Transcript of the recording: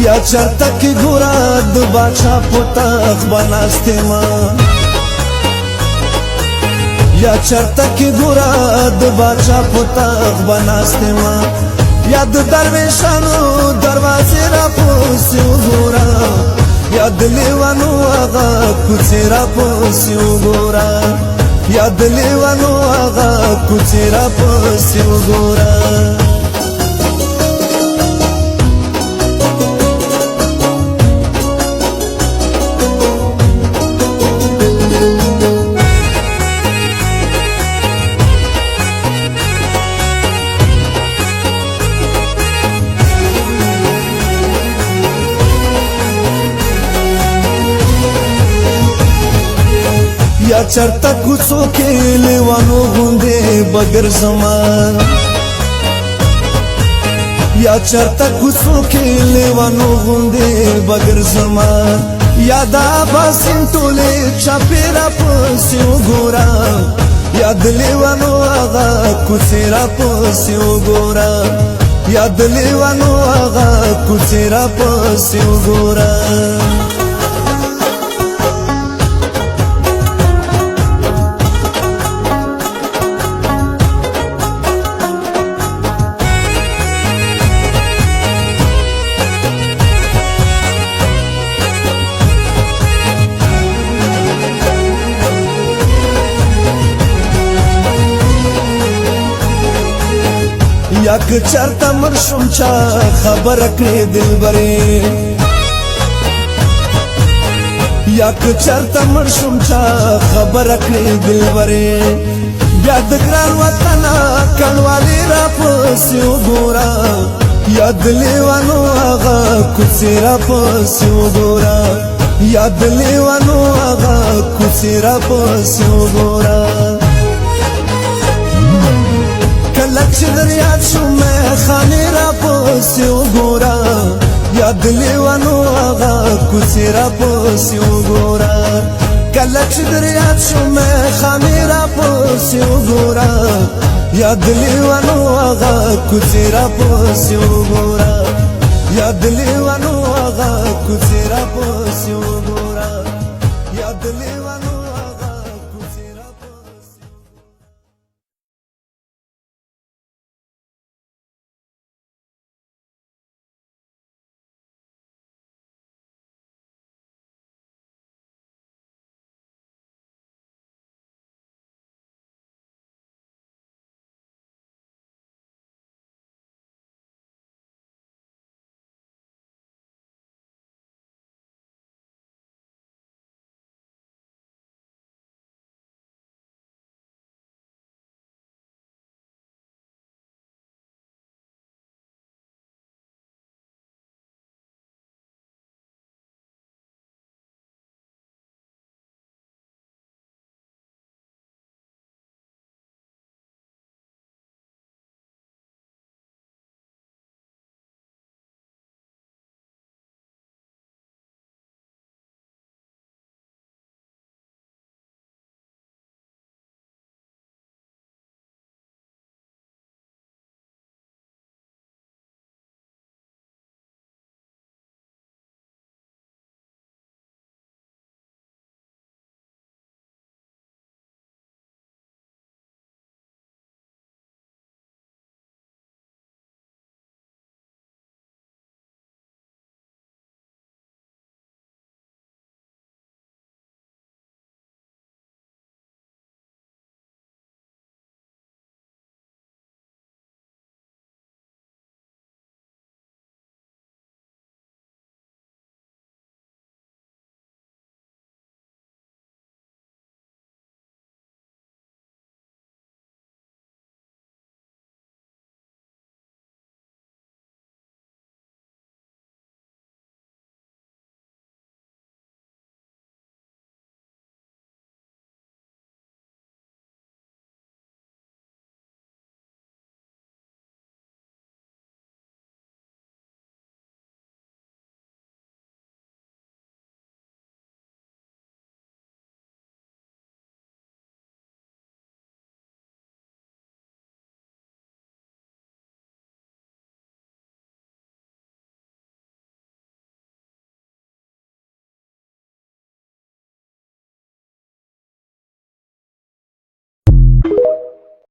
یا چرته کې ګوره د باچا په تخت بناستې ما یا چرته کې ګوره د باچا په تخت بناستې ما یا د درویشانو دروازې را پسې وګوره یا د لیوانو هغه کوڅې را پسې وګوره یا د لیوانو هغه کوڅې را پسې وګوره یا چرته کوڅو کې لیوانو غوندې بګر زمان یا چرته کوڅو کې لیوانو غوندې بګر زمان یا دا باسین ټولې چاپې را پسې وګوره یا د لیوانو هغه کوڅې را پسې وګوره یا د لیوانو هغه کوڅې را پسې وګوره یا که چرته مړ شوم چا خبره کړې دلبرې یا که چرته مړ شوم چا خبره کړې دلبرې بیا د ګران وطنه کڼوالې را پسې وګوره یا د لیوانو هغه کوڅې را پسې وګوره یا د لیوانو هغه کوڅې را پسې وګوره کله چې در یاد شو میخانې را پسې وګوره یا د لیوانو هغه کوڅې را پسې وګوره کله چې در یاد شو میخانې را پسې وګوره یا د لیوانو هغه کوڅې را پسې وګوره یا د لیوانو هغه کوڅې را پسې وګوره یا د لیوانو